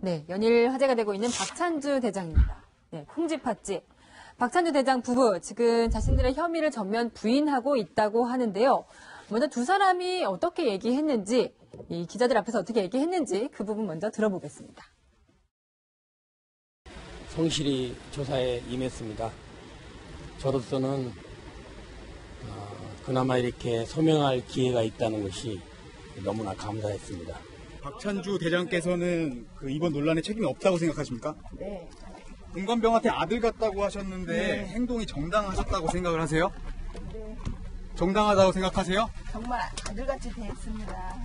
네, 연일 화제가 되고 있는 박찬주 대장입니다. 네, 콩쥐팥집. 박찬주 대장 부부, 지금 자신들의 혐의를 전면 부인하고 있다고 하는데요. 먼저 두 사람이 어떻게 얘기했는지, 이 기자들 앞에서 어떻게 얘기했는지 그 부분 먼저 들어보겠습니다. 성실히 조사에 임했습니다. 저로서는 그나마 이렇게 소명할 기회가 있다는 것이 너무나 감사했습니다. 박찬주 대장께서는 그 이번 논란에 책임이 없다고 생각하십니까? 네. 공관병한테 아들 같다고 하셨는데 네. 행동이 정당하셨다고 생각을 하세요? 네. 정당하다고 생각하세요? 정말 아들같이 대했습니다.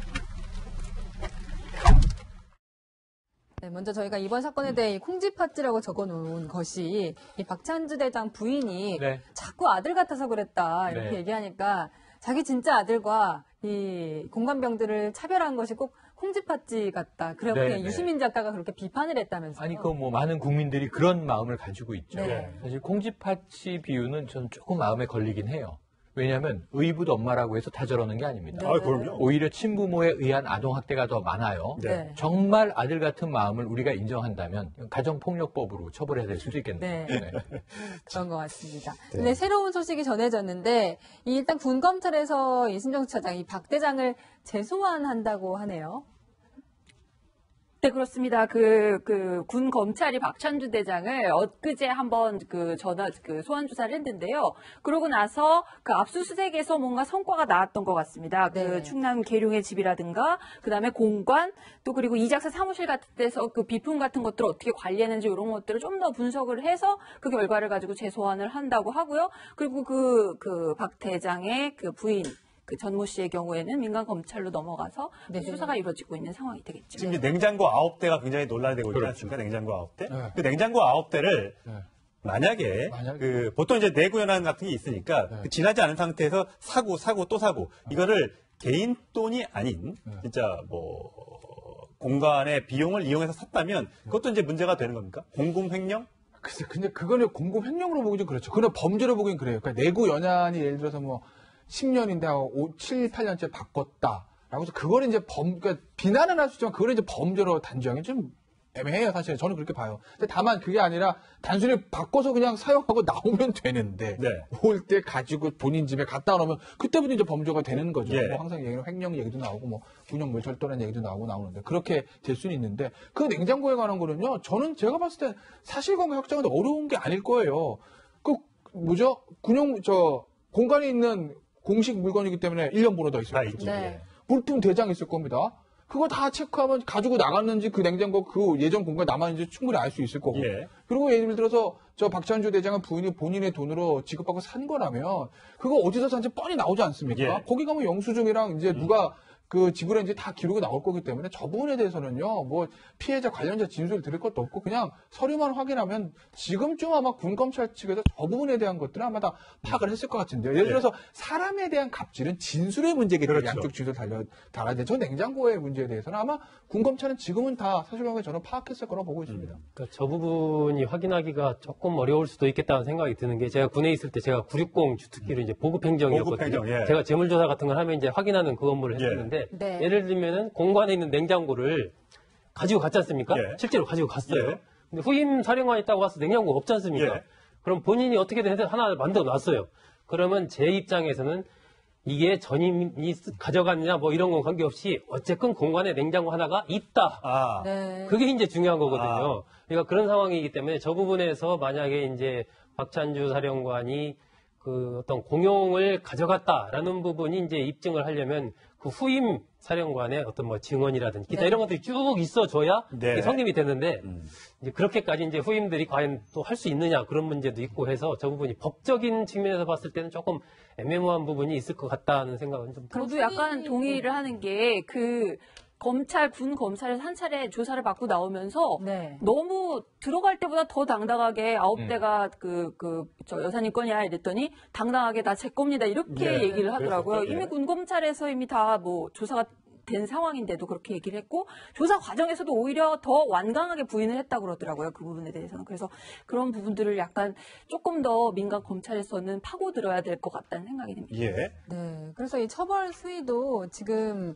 네, 먼저 저희가 이번 사건에 대해 이 콩쥐팥쥐라고 적어놓은 것이 이 박찬주 대장 부인이 네. 자꾸 아들 같아서 그랬다 이렇게 네. 얘기하니까 자기 진짜 아들과 이 공관병들을 차별한 것이 꼭 콩쥐팥쥐 같다. 그렇게 네, 유시민 작가가 그렇게 비판을 했다면서요. 아니, 뭐, 많은 국민들이 그런 마음을 가지고 있죠. 네. 사실 콩쥐팥쥐 비유는 전 조금 마음에 걸리긴 해요. 왜냐하면 의붓 엄마라고 해서 다 저러는 게 아닙니다. 네. 아, 그럼요. 오히려 친부모에 의한 아동학대가 더 많아요. 네. 정말 아들 같은 마음을 우리가 인정한다면 가정폭력법으로 처벌해야 될 수도 있겠네요. 네. 그런 것 같습니다. 근데 새로운 소식이 전해졌는데 일단 군검찰에서 이순정 차장 이 박 대장을 재소환한다고 하네요. 네, 그렇습니다. 군 검찰이 박찬주 대장을 엊그제 한번 소환 조사를 했는데요. 그러고 나서 그 압수수색에서 뭔가 성과가 나왔던 것 같습니다. 네. 그 충남 계룡의 집이라든가, 그 다음에 공관, 또 그리고 이작사 사무실 같은 데서 그 비품 같은 것들을 어떻게 관리했는지 이런 것들을 좀 더 분석을 해서 그 결과를 가지고 재소환을 한다고 하고요. 그리고 박 대장의 그 부인, 그 전모 씨의 경우에는 민간 검찰로 넘어가서 네. 수사가 이루어지고 있는 상황이 되겠죠. 지금 이제 냉장고 9대가 굉장히 논란이 되고 있지 않습니까? 냉장고 9대. 네. 그 냉장고 9대를 네. 만약에 그 보통 이제 내구 연한 같은 게 있으니까 그 지나지 않은 상태에서 사고 또 사고 이거를 개인 돈이 아닌 진짜 뭐 공간의 비용을 이용해서 샀다면 그것도 이제 문제가 되는 겁니까? 공공횡령? 글쎄, 근데 그거는 공공횡령으로 보기 좀 그렇죠. 그건 범죄로 보기엔 그래요. 그러니까 내구 연한이 예를 들어서 뭐 10년인데 7, 8년째 바꿨다라고 해서 그걸 이제 그러니까 비난은 할 수 있지만 그걸 이제 범죄로 단정이 좀 애매해요, 사실. 저는 그렇게 봐요. 근데 다만 그게 아니라 단순히 바꿔서 그냥 사용하고 나오면 되는데 네. 올 때 가지고 본인 집에 갖다 놓으면 그때부터 이제 범죄가 되는 거죠. 예. 뭐 항상 얘기는 횡령 얘기도 나오고 뭐 군용물 절도라는 얘기도 나오는데 그렇게 될 수는 있는데 그 냉장고에 관한 거는요. 저는 제가 봤을 때 사실관계 확정은 어려운 게 아닐 거예요. 공간에 있는 공식 물건이기 때문에 1년 번호 더 있을 다 거예요. 있죠. 네. 물품 대장 있을 겁니다. 그거 다 체크하면 가지고 나갔는지 그 냉장고 그 예전 공간에 남았는지 충분히 알 수 있을 거고. 예. 그리고 예를 들어서 저 박찬주 대장은 부인이 본인의 돈으로 지급받고 산 거라면 그거 어디서 산지 뻔히 나오지 않습니까? 예. 거기 가면 영수증이랑 이제 누가 그 지불했는지 다 기록이 나올 거기 때문에 저 부분에 대해서는요, 뭐 피해자 관련자 진술을 들을 것도 없고 그냥 서류만 확인하면 지금쯤 아마 군검찰 측에서 저 부분에 대한 것들은 아마 다 파악을 했을 것 같은데요. 예를 들어서 사람에 대한 갑질은 진술의 문제이기 때문에 그렇죠. 양쪽 진술 달아야 되는데 저 냉장고의 문제에 대해서는 아마 군검찰은 지금은 다 사실관계 저는 파악했을 거라고 보고 있습니다. 그러니까 저 부분이 확인하기가 조금 어려울 수도 있겠다는 생각이 드는 게 제가 군에 있을 때 제가 960 주특기로 이제 보급행정이었거든요. 보급행정, 예. 제가 재물조사 같은 걸 하면 이제 확인하는 그 업무를 했었는데 네. 예를 들면은 공관에 있는 냉장고를 가지고 갔지 않습니까? 예. 실제로 가지고 갔어요. 예. 근데 후임 사령관이 있다고 가서 냉장고가 없지 않습니까? 예. 그럼 본인이 어떻게든 해서 하나 만들어 놨어요. 그러면 제 입장에서는 이게 전임이 가져갔냐 뭐 이런 건 관계없이 어쨌건 공간에 냉장고 하나가 있다. 아. 네. 그게 이제 중요한 거거든요. 그러니까 그런 상황이기 때문에 저 부분에서 만약에 이제 박찬주 사령관이 그 어떤 공용을 가져갔다라는 부분이 이제 입증을 하려면 그 후임 사령관의 어떤 뭐 증언이라든지 기타 네. 이런 것들이 쭉 있어줘야 네. 이게 성립이 되는데 이제 그렇게까지 이제 후임들이 과연 또 할 수 있느냐 그런 문제도 있고 해서 저 부분이 법적인 측면에서 봤을 때는 조금 애매모호한 부분이 있을 것 같다는 생각은 좀 저도 약간 동의를 하는 게 군 검찰에서 한 차례 조사를 받고 나오면서 네. 너무 들어갈 때보다 더 당당하게 9대가 저 여사님 거냐 이랬더니 당당하게 다 제 겁니다 이렇게 네, 얘기를 하더라고요. 그랬었죠. 이미 예. 군 검찰에서 이미 다 뭐 조사가 된 상황인데도 그렇게 얘기를 했고 조사 과정에서도 오히려 더 완강하게 부인을 했다고 그러더라고요. 그 부분에 대해서는. 그래서 그런 부분들을 약간 조금 더 민간 검찰에서는 파고들어야 될 것 같다는 생각이 듭니다. 예. 네. 그래서 이 처벌 수위도 지금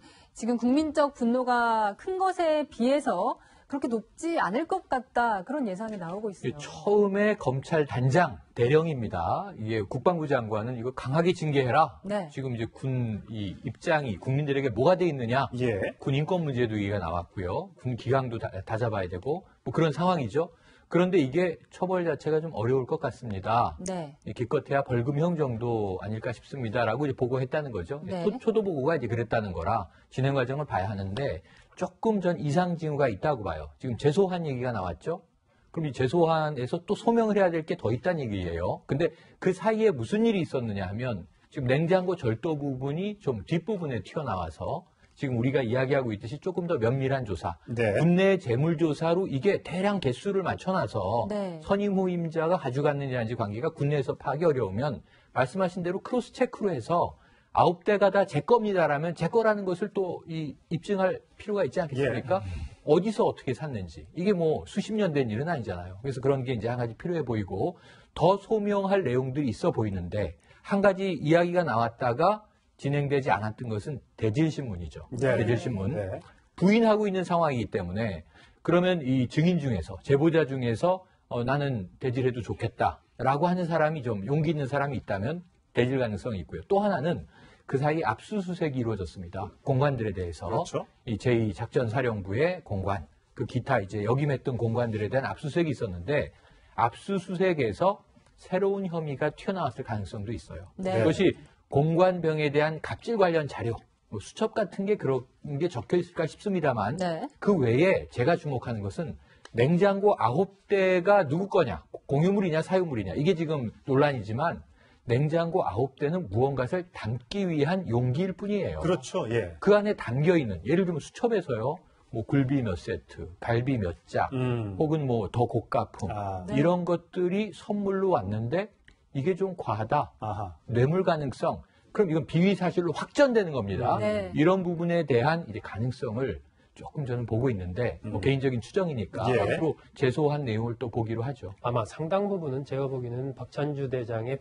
국민적 분노가 큰 것에 비해서 그렇게 높지 않을 것 같다. 그런 예상이 나오고 있어요. 이게 처음에 검찰 단장 대령입니다. 이게 국방부 장관은 이거 강하게 징계해라. 네. 지금 이제 군 이 입장이 국민들에게 뭐가 돼 있느냐. 예. 군 인권 문제도 얘기가 나왔고요. 군 기강도 다 잡아야 되고 뭐 그런 상황이죠. 그런데 이게 처벌 자체가 좀 어려울 것 같습니다. 네. 기껏해야 벌금형 정도 아닐까 싶습니다라고 이제 보고했다는 거죠. 네. 초도 보고가 이제 그랬다는 거라 진행 과정을 봐야 하는데 조금 전 이상 징후가 있다고 봐요. 지금 재소한 얘기가 나왔죠. 그럼 이 재소한에서 또 소명을 해야 될 게 더 있다는 얘기예요. 근데 그 사이에 무슨 일이 있었느냐 하면 지금 냉장고 절도 부분이 좀 뒷부분에 튀어나와서 지금 우리가 이야기하고 있듯이 조금 더 면밀한 조사, 네. 군내 재물조사로 이게 대량 개수를 맞춰놔서 네. 선임 후임자가 가져갔느냐 아닌지 관계가 군내에서 파악이 어려우면 말씀하신 대로 크로스 체크로 해서 9대가 다 제 겁니다라면 제 거라는 것을 또 입증할 필요가 있지 않겠습니까? 어디서 어떻게 샀는지. 이게 뭐 수십 년 된 일은 아니잖아요. 그래서 그런 게 이제 한 가지 필요해 보이고 더 소명할 내용들이 있어 보이는데 한 가지 이야기가 나왔다가 진행되지 않았던 것은 대질신문이죠. 네. 대질신문. 네. 부인하고 있는 상황이기 때문에 그러면 이 증인 중에서 제보자 중에서 나는 대질해도 좋겠다라고 하는 사람이 좀 용기 있는 사람이 있다면 대질 가능성이 있고요. 또 하나는 그 사이 압수수색이 이루어졌습니다. 공관들에 대해서 그렇죠. 이 제2작전사령부의 공관, 그 기타 이제 역임했던 공관들에 대한 압수수색이 있었는데 압수수색에서 새로운 혐의가 튀어나왔을 가능성도 있어요. 네. 그것이 공관병에 대한 갑질 관련 자료, 뭐 수첩 같은 게 그런 게 적혀 있을까 싶습니다만 네. 그 외에 제가 주목하는 것은 냉장고 9대가 누구 거냐, 공유물이냐 사유물이냐 이게 지금 논란이지만 냉장고 9대는 무언가를 담기 위한 용기일 뿐이에요. 그렇죠. 예. 그 안에 담겨 있는 예를 들면 수첩에서요. 뭐 굴비 몇 세트, 갈비 몇 짝, 혹은 뭐 더 고가품 네. 이런 것들이 선물로 왔는데 이게 좀 과하다. 아하. 뇌물 가능성. 그럼 이건 비위 사실로 확전되는 겁니다. 네. 이런 부분에 대한 이제 가능성을 조금 저는 보고 있는데 뭐 개인적인 추정이니까 예. 앞으로 재소한 내용을 또 보기로 하죠. 아마 상당 부분은 제가 보기에는 박찬주 대장의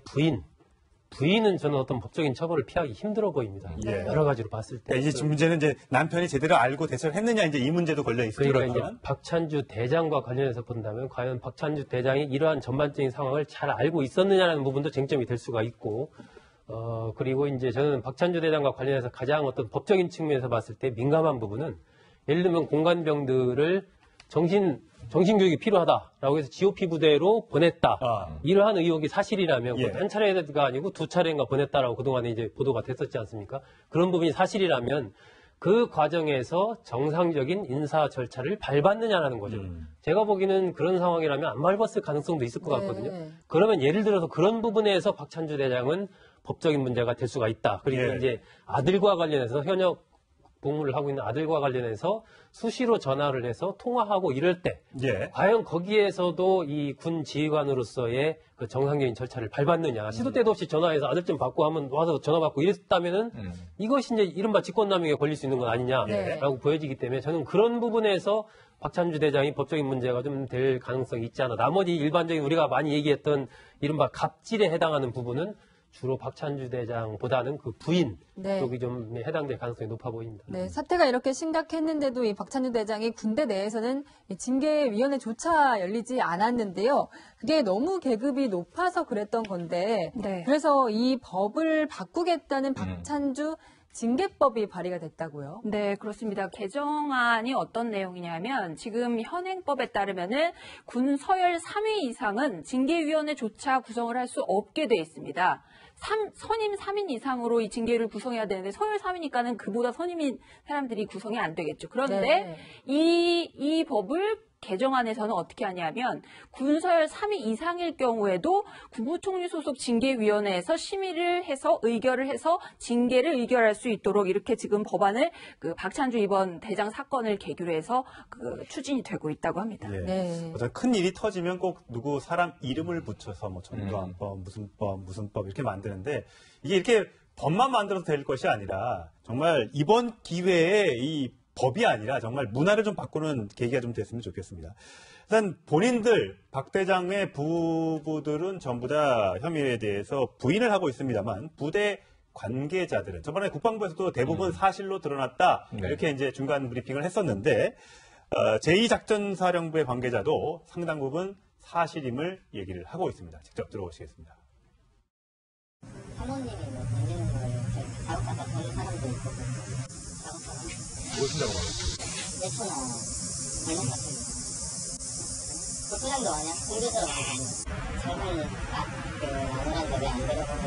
부인은 저는 어떤 법적인 처벌을 피하기 힘들어 보입니다. 예. 여러 가지로 봤을 때. 그러니까 이제 문제는 이제 남편이 제대로 알고 대처를 했느냐 이제 이 문제도 걸려 있어요. 그러니까 이제 박찬주 대장과 관련해서 본다면 과연 박찬주 대장이 이러한 전반적인 상황을 잘 알고 있었느냐라는 부분도 쟁점이 될 수가 있고, 그리고 이제 저는 박찬주 대장과 관련해서 가장 어떤 법적인 측면에서 봤을 때 민감한 부분은 예를 들면 공관병들을 정신교육이 필요하다라고 해서 GOP 부대로 보냈다. 이러한 의혹이 사실이라면 예. 한 차례가 아니고 두 차례인가 보냈다라고 그동안에 이제 보도가 됐었지 않습니까? 그런 부분이 사실이라면 그 과정에서 정상적인 인사 절차를 밟았느냐라는 거죠. 제가 보기에는 그런 상황이라면 안 밟았을 가능성도 있을 것 같거든요. 네. 그러면 예를 들어서 그런 부분에서 박찬주 대장은 법적인 문제가 될 수가 있다. 그리고 예. 이제 아들과 관련해서 현역 복무를 하고 있는 아들과 관련해서 수시로 전화를 해서 통화하고 이럴 때 예. 과연 거기에서도 이 군 지휘관으로서의 그 정상적인 절차를 밟았느냐. 시도 때도 없이 전화해서 아들 좀 받고 하면 와서 전화 받고 이랬다면은 이것이 이제 이른바 직권남용에 걸릴 수 있는 건 아니냐라고 보여지기 때문에 저는 그런 부분에서 박찬주 대장이 법적인 문제가 좀 될 가능성이 있지 않아. 나머지 일반적인 우리가 많이 얘기했던 이른바 갑질에 해당하는 부분은 주로 박찬주 대장보다는 그 부인 네. 쪽이 좀 해당될 가능성이 높아 보입니다. 네, 사태가 이렇게 심각했는데도 이 박찬주 대장이 군대 내에서는 이 징계위원회조차 열리지 않았는데요. 그게 너무 계급이 높아서 그랬던 건데, 네. 그래서 이 법을 바꾸겠다는 박찬주 징계법이 발의가 됐다고요. 네, 그렇습니다. 개정안이 어떤 내용이냐면 지금 현행법에 따르면은 군 서열 3위 이상은 징계위원회조차 구성을 할 수 없게 돼 있습니다. 선임 3인 이상으로 이 징계를 구성해야 되는데 서열 3위니까는 그보다 선임인 사람들이 구성이 안 되겠죠. 그런데 네. 이 법을 개정안에서는 어떻게 하냐면 군서열 3위 이상일 경우에도 국무총리 소속 징계위원회에서 심의를 해서 의결을 해서 징계를 의결할 수 있도록 이렇게 지금 법안을 그 박찬주 이번 대장 사건을 계기로 해서 그 추진이 되고 있다고 합니다. 예. 네. 어떤 큰 일이 터지면 꼭 누구 사람 이름을 붙여서 뭐 전두환법, 무슨 법 이렇게 만드는데 이게 이렇게 법만 만들어서 될 것이 아니라 정말 이번 기회에 이 법이 아니라 정말 문화를 좀 바꾸는 계기가 좀 됐으면 좋겠습니다. 일단 본인들 박 대장의 부부들은 전부 다 혐의에 대해서 부인을 하고 있습니다만 부대 관계자들은 저번에 국방부에서도 대부분 사실로 드러났다 네. 이렇게 이제 중간 브리핑을 했었는데 제2작전사령부의 관계자도 상당 부분 사실임을 얘기를 하고 있습니다. 직접 들어보시겠습니다. 사모님이 뭐 던지는 거를 작업하다 보는 사람도 있고 작업하다 무슨 작업하고? 내초나 발목 같은 거 소장도 아니야? 공개적으로 설명이 나무란데 왜 안 데려가고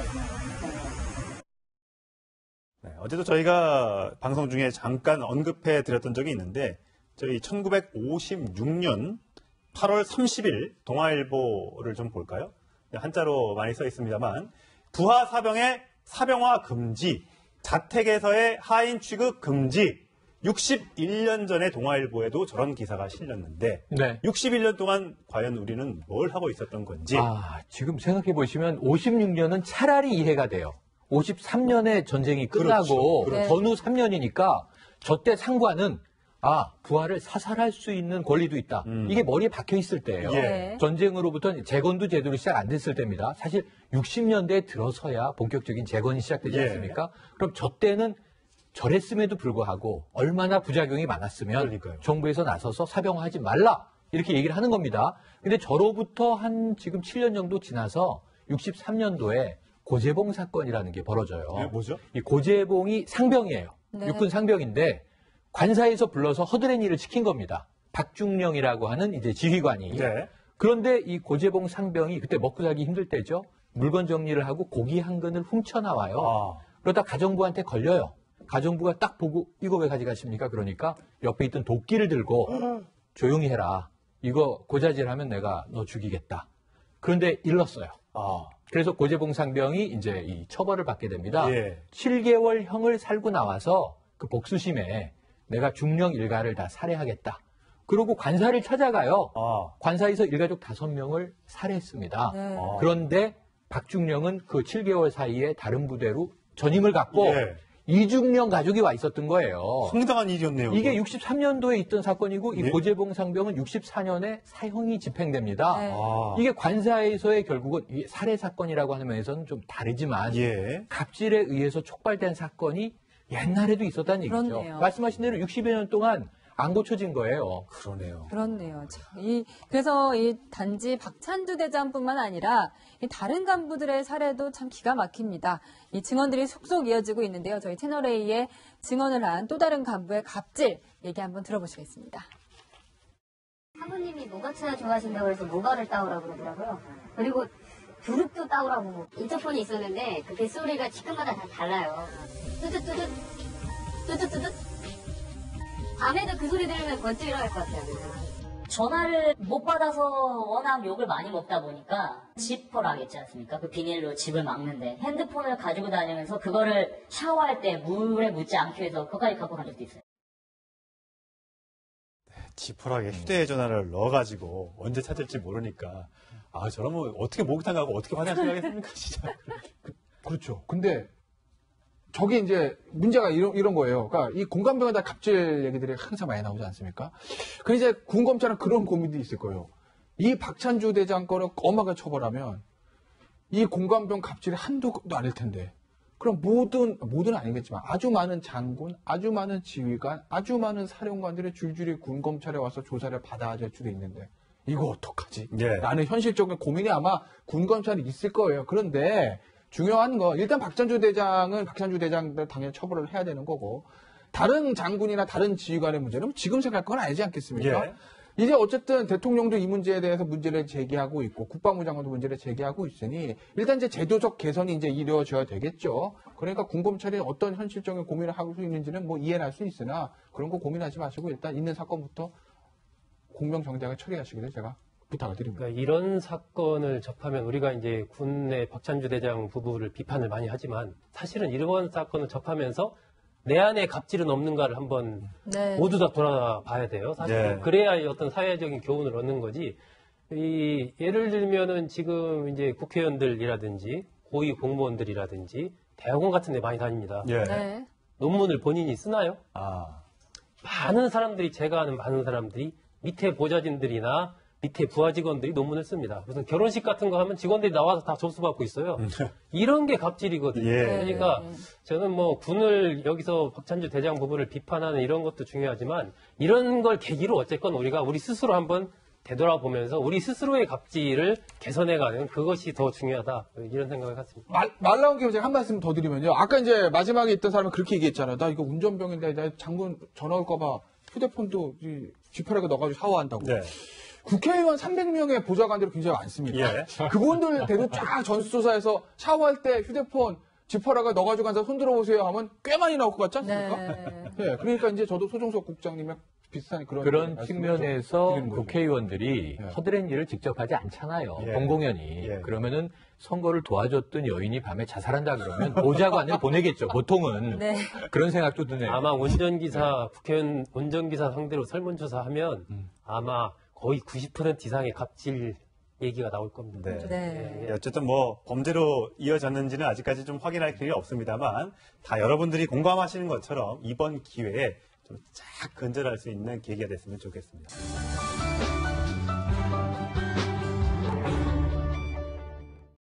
네, 어제도 저희가 방송 중에 잠깐 언급해 드렸던 적이 있는데 저희 1956년 8월 30일 동아일보를 좀 볼까요? 한자로 많이 써 있습니다만 부하 사병의 사병화 금지, 자택에서의 하인 취급 금지. 61년 전에 동아일보에도 저런 기사가 실렸는데 네. 61년 동안 과연 우리는 뭘 하고 있었던 건지. 지금 생각해 보시면 56년은 차라리 이해가 돼요. 53년에 전쟁이 끝나고 그렇죠. 전후 3년이니까 저때 상관은 부하를 사살할 수 있는 권리도 있다. 이게 머리에 박혀 있을 때예요. 예. 전쟁으로부터 재건도 제대로 시작 안 됐을 때입니다. 사실 60년대에 들어서야 본격적인 재건이 시작되지 예. 않습니까? 그럼 저 때는 저랬음에도 불구하고 얼마나 부작용이 많았으면 그러니까요. 정부에서 나서서 사병화하지 말라 이렇게 얘기를 하는 겁니다. 근데 저로부터 한 지금 7년 정도 지나서 63년도에 고재봉 사건이라는 게 벌어져요. 네, 뭐죠? 이 고재봉이 상병이에요. 네. 육군 상병인데 관사에서 불러서 허드렛 일을 시킨 겁니다. 박중령이라고 하는 이제 지휘관이. 네. 그런데 이 고재봉 상병이 그때 먹고 살기 힘들 때죠. 물건 정리를 하고 고기 한 근을 훔쳐나와요. 그러다 가정부한테 걸려요. 가정부가 딱 보고 이거 왜 가져가십니까? 그러니까 옆에 있던 도끼를 들고 조용히 해라. 이거 고자질하면 내가 너 죽이겠다. 그런데 일렀어요. 그래서 고재봉 상병이 이제 이 처벌을 받게 됩니다. 예. 7개월 형을 살고 나와서 그 복수심에 내가 중령 일가를 다 살해하겠다. 그러고 관사를 찾아가요. 관사에서 일가족 5명을 살해했습니다. 네. 그런데 박중령은 그 7개월 사이에 다른 부대로 전임을 갖고 예. 이중령 가족이 와 있었던 거예요. 황당한 일이었네요. 이게 63년도에 있던 사건이고 이 예. 고재봉 상병은 64년에 사형이 집행됩니다. 네. 이게 관사에서의 결국은 이 살해 사건이라고 하는 면에서는 좀 다르지만 예. 갑질에 의해서 촉발된 사건이 옛날에도 있었다는 얘기죠. 그렇네요. 말씀하신 대로 60여 년 동안 안 고쳐진 거예요. 그러네요. 그렇네요. 그래서 이 단지 박찬주 대장뿐만 아니라 이 다른 간부들의 사례도 참 기가 막힙니다. 이 증언들이 속속 이어지고 있는데요. 저희 채널A에 증언을 한 또 다른 간부의 갑질 얘기 한번 들어보시겠습니다. 사모님이 모가차 좋아하신다고 해서 모가를 따오라고 그러더라고요. 그리고 두릅도 따오라고. 인터폰이 있었는데 그 빗소리가 직급마다 다 달라요. 뚜두뚜두 뚜두뚜두. 밤에도 그 소리 들으면 번쩍 일어날 것 같아요. 전화를 못 받아서 워낙 욕을 많이 먹다 보니까 지퍼락 있지 않습니까? 그 비닐로 집을 막는데 핸드폰을 가지고 다니면서 그거를 샤워할 때 물에 묻지 않기 위해서 그거까지 갖고 간 적도 있어요. 지퍼락에 휴대전화를 넣어가지고 언제 찾을지 모르니까 저러면 어떻게 목욕탕 가고 어떻게 화장실 가겠습니까 진짜. 그렇죠. 근데 저게 이제 문제가 이런 거예요. 그러니까 이 공감병에다 갑질 얘기들이 항상 많이 나오지 않습니까? 그 이제 군검찰은 그런 고민도 있을 거예요. 이 박찬주 대장 거를 엄하게 처벌하면 이 공감병 갑질이 한도 아닐 텐데. 그럼 모든 아니겠지만 아주 많은 장군, 아주 많은 지휘관, 아주 많은 사령관들이 줄줄이 군검찰에 와서 조사를 받아야 될 수도 있는데 이거 어떡하지? 예. 라는 현실적인 고민이 아마 군검찰이 있을 거예요. 그런데 중요한 거 일단 박찬주 대장을 당연히 처벌을 해야 되는 거고 다른 장군이나 다른 지휘관의 문제는 지금 생각할 건 아니지 않겠습니까? 예. 이제 어쨌든 대통령도 이 문제에 대해서 문제를 제기하고 있고 국방부 장관도 문제를 제기하고 있으니 일단 이제 제도적 개선이 이제 이루어져야 되겠죠. 그러니까 군검찰이 어떤 현실적인 고민을 하고 있는지는 뭐 이해는 할 수 있으나 그런 거 고민하지 마시고 일단 있는 사건부터 공명정대하게 처리하시기를 제가 부탁을 드립니다. 그러니까 이런 사건을 접하면 우리가 이제 군의 박찬주 대장 부부를 비판을 많이 하지만 사실은 이런 사건을 접하면서 내 안에 갑질은 없는가를 한번 네. 모두 다 돌아봐야 돼요. 사실 네. 그래야 어떤 사회적인 교훈을 얻는 거지. 예를 들면은 지금 이제 국회의원들이라든지 고위 공무원들이라든지 대학원 같은 데 많이 다닙니다. 예. 네. 논문을 본인이 쓰나요? 많은 사람들이 제가 아는 많은 사람들이 밑에 보좌진들이나 밑에 부하 직원들이 논문을 씁니다. 무슨 결혼식 같은 거 하면 직원들이 나와서 다 접수받고 있어요. 이런 게 갑질이거든요. 예. 그러니까 저는 뭐 군을 여기서 박찬주 대장 부부를 비판하는 이런 것도 중요하지만 이런 걸 계기로 어쨌건 우리가 우리 스스로 한번 되돌아보면서 우리 스스로의 갑질을 개선해가는 그것이 더 중요하다. 이런 생각을 갖습니다. 말 나온 김에 제가 한 말씀 더 드리면요. 아까 이제 마지막에 있던 사람은 그렇게 얘기했잖아요. 나 이거 운전병인데 나 장군 전화 올까봐 휴대폰도 지퍼락에 넣어가지고 샤워한다고. 네. 국회의원 300명의 보좌관들이 굉장히 많습니다. 예. 그분들 대도 쫙 전수조사해서 샤워할 때 휴대폰 지퍼락에 넣어가지고 앉아서 손 들어보세요 하면 꽤 많이 나올 것 같지 않습니까? 네. 그러니까 이제 저도 소종석 국장님의 비슷한 그런 측면에서 드리는 거죠. 국회의원들이 허드렛 일을 직접 하지 않잖아요. 예. 공공연히. 예. 그러면은 선거를 도와줬던 여인이 밤에 자살한다 그러면 보좌관을 보내겠죠. 보통은. 네. 그런 생각도 드네요. 아마 운전기사, 국회의원 운전기사 상대로 설문조사하면 아마 거의 90% 이상의 갑질 얘기가 나올 겁니다. 네. 네. 예, 어쨌든 뭐 범죄로 이어졌는지는 아직까지 좀 확인할 길이 없습니다만 다 여러분들이 공감하시는 것처럼 이번 기회에 좀 쫙 근절할 수 있는 계기가 됐으면 좋겠습니다.